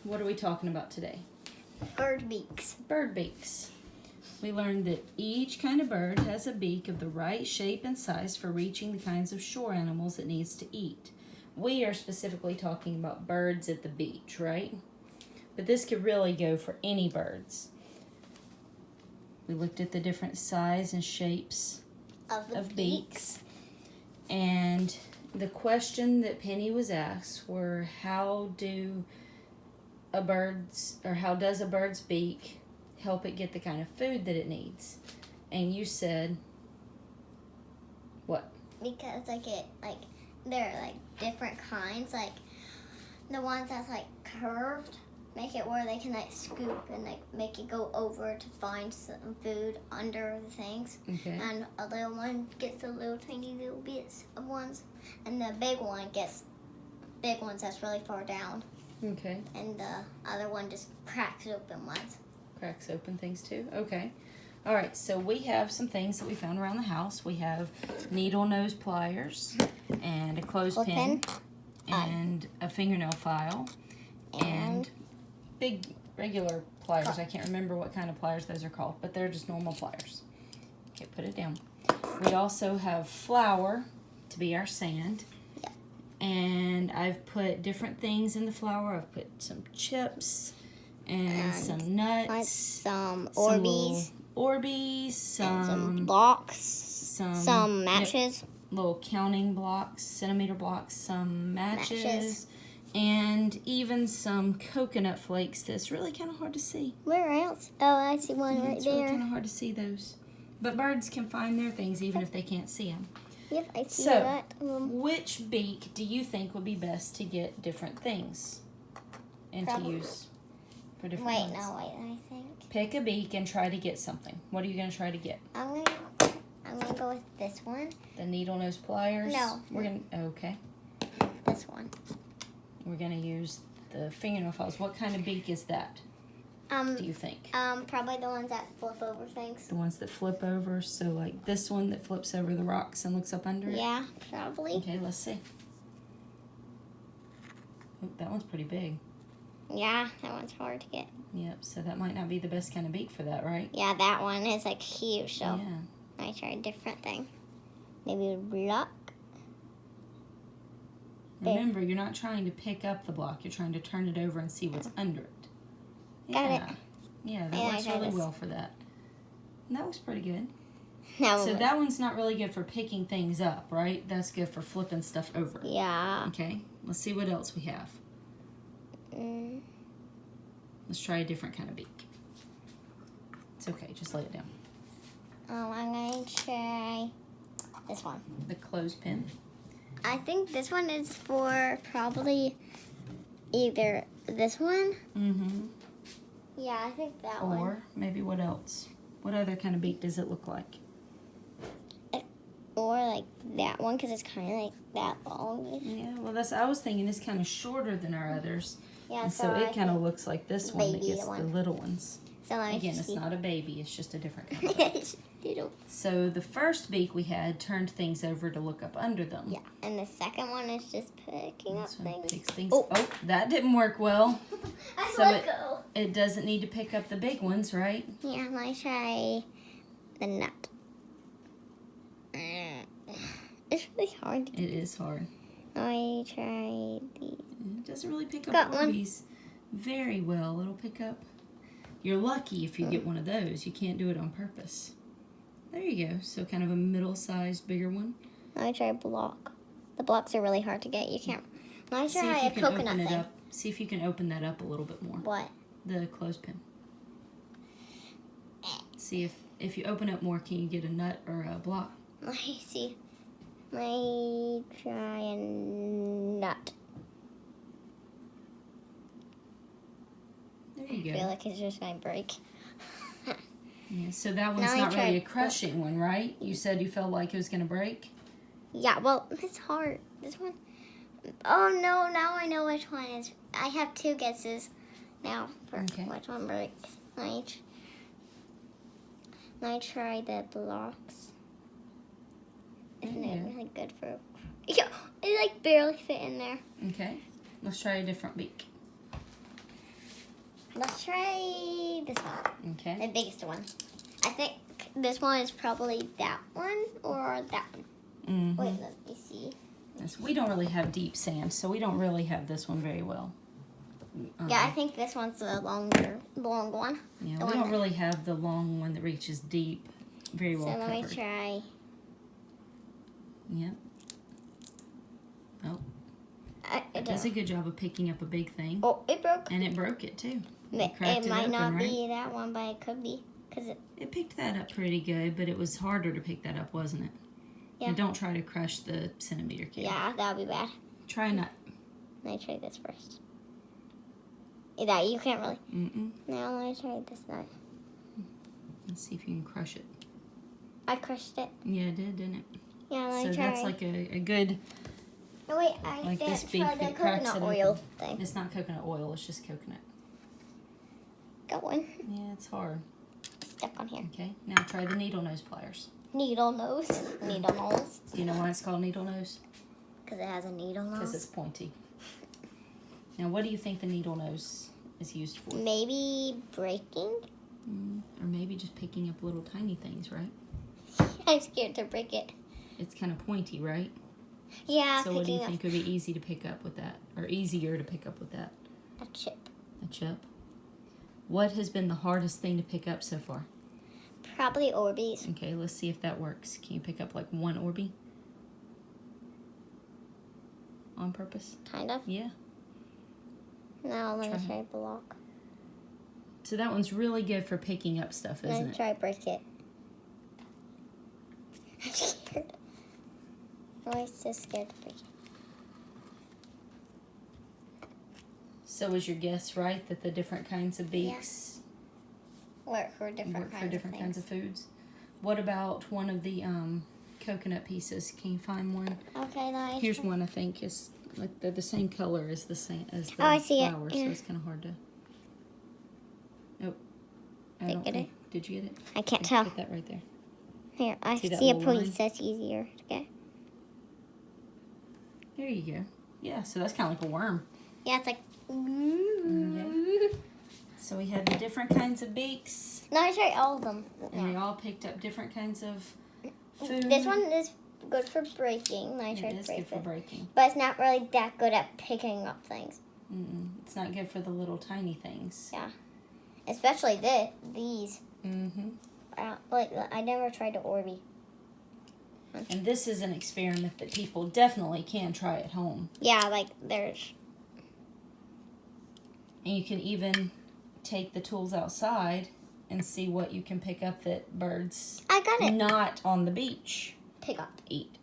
what are we talking about today? Bird beaks. Bird beaks. We learned that each kind of bird has a beak of the right shape and size for reaching the kinds of shore animals it needs to eat. We are specifically talking about birds at the beach, right? But this could really go for any birds. We looked at the different size and shapes of beaks. And the question that Penny was asked were, how does a bird's beak help it get the kind of food that it needs? And you said what? Because they're different kinds, the ones that's curved make it where they can scoop and make it go over to find some food under the things. Okay. And a little one gets the little tiny little bits of ones, and the big one gets big ones that's really far down. Okay. And the other one just cracks open ones. Cracks open things too? Okay. All right, so we have some things that we found around the house. We have needle nose pliers and a clothespin and a fingernail file and big regular pliers. I can't remember what kind of pliers those are called, but they're just normal pliers. Okay, put it down. We also have flour to be our sand. Yep. And I've put different things in the flour. I've put some chips and some nuts. Some Orbeez. Some blocks. Some matches. Yep, little counting blocks, centimeter blocks, some matches. And even some coconut flakes that's really kind of hard to see. Where else? Oh, I see one right it's there. It's really kind of hard to see those. But birds can find their things even if they can't see them. Yep, I see so, that. Which beak do you think would be best to get different things and to use for different ones? I think. Pick a beak and try to get something. What are you going to try to get? I'm gonna go with this one. The needle nose pliers? No. Okay. This one. We're going to use the fingernail files. What kind of beak is that, do you think? Probably the ones that flip over things. The ones that flip over, so like this one that flips over the rocks and looks up under it? Yeah, probably. Okay, let's see. Oh, that one's pretty big. Yeah, that one's hard to get. Yep, so that might not be the best kind of beak for that, right? Yeah, that one is huge, so yeah. I tried a different thing. Maybe a block. Remember, you're not trying to pick up the block. You're trying to turn it over and see what's under it. Got it. Yeah, that works really well for that. And that was pretty good. So that one's not really good for picking things up, right? That's good for flipping stuff over. Yeah. Okay, let's see what else we have. Let's try a different kind of beak. It's okay, just lay it down. I'm going to try this one. The clothespin. I think this one is for probably either this one. Mm-hmm. Yeah, I think that one. Or maybe what else? What other kind of beak does it look like? Or that one, because it's kind of that long. Yeah, well, I was thinking it's kind of shorter than our others. Yeah, and so it kind of looks like this one that gets the little ones. So Again, it's not a baby, it's just a different kind. So the first beak we had turned things over to look up under them. Yeah, and the second one is just picking up things. Picks things. Oh, that didn't work well. I so let go. It doesn't need to pick up the big ones, right? Yeah, I try the nut. It's really hard. It is hard. I try the... It doesn't really pick up Orbeez very well. It'll pick up... You're lucky if you get one of those. You can't do it on purpose. There you go. So kind of a middle-sized, bigger one. I try block. The blocks are really hard to get. You can't... I try a coconut thing. See if you can open that up a little bit more. What? The clothespin. See if you open up more, can you get a nut or a block? Let me see. I try a nut. There you go. I feel like it's just going to break. Yeah, so that one's not really a crushing one, right? You said you felt like it was going to break? Yeah, well, it's hard. This one... Oh, no, now I know which one is... I have two guesses now for which one breaks. I try the blocks. Isn't it really good for... Yeah, it barely fit in there. Okay, let's try a different beak. Let's try this one. Okay. The biggest one. I think this one is probably that one or that one. Mm-hmm. Wait, let me see. Yes, we don't really have deep sand, so we don't really have this one very well. Yeah, I think this one's the long one. Yeah, The we one don't that- really have the long one that reaches deep, very well So let me covered. try. Yep. Oh, It does a good job of picking up a big thing. Oh, it broke. And it broke it too. It might open, not right? be that one, but it could be. Cause It picked that up pretty good, but it was harder to pick that up, wasn't it? Yeah. And don't try to crush the centimeter cube. yeah, that would be bad. Try not. Let me try this first. That you can't really. Mm-mm. Now let me try this nut. Let's see if you can crush it. I crushed it. Yeah, it did, didn't it? Yeah, let So me try. that's like a good. Oh wait, I like didn't this beak try the that cracks coconut it oil open. thing. It's not coconut oil. It's just coconut. Got one. Yeah, it's hard. Stuck on here. Okay, now try the needle nose pliers. Needle nose. Needle nose. Do you know why it's called needle nose? Because it has a needle Because nose. it's pointy. Now, what do you think the needle nose is used for? Maybe breaking? Or maybe just picking up little tiny things, right? I'm scared to break it. It's kind of pointy, right? Yeah, So what do you picking think would be easy to pick up with that? Or easier to pick up with that? up a chip. A chip? What has been the hardest thing to pick up so far? Probably Orbeez. Okay, let's see if that works. Can you pick up like one Orby? On purpose? Kind of. Yeah. Now let me Try. try block. So that one's really good for picking up stuff, Let isn't me it? try break it. I'm scared. I'm always so scared to break it. So is your guess right that the different kinds of beaks Work for different work kinds for different of kinds things. of foods? What about one of the coconut pieces? Can you find one? Okay, let me Here's try. one I think is like they're the same color as the Oh, I see it. flower, Yeah. so it's kind of hard to. Nope. I Did don't get think. Did you get it? I can't Okay, tell. Get that right there. Here, I See that see a little piece line? that's easier to get. There you go. Yeah, so that's kind of like a worm. Yeah, it's like. So we had the different kinds of beaks, No, I tried all of them. and we Yeah. all picked up different kinds of food. This one is good for breaking. I It tried is break good for it. breaking. But it's not really that good at picking up things. It's not good for the little tiny things. Yeah. Especially these. Mm-hmm. Like, I never tried the Orby. And this is an experiment that people definitely can try at home. Yeah, like, there's. And you can even take the tools outside and see what you can pick up that birds I got it. not on the beach Pick up. eat.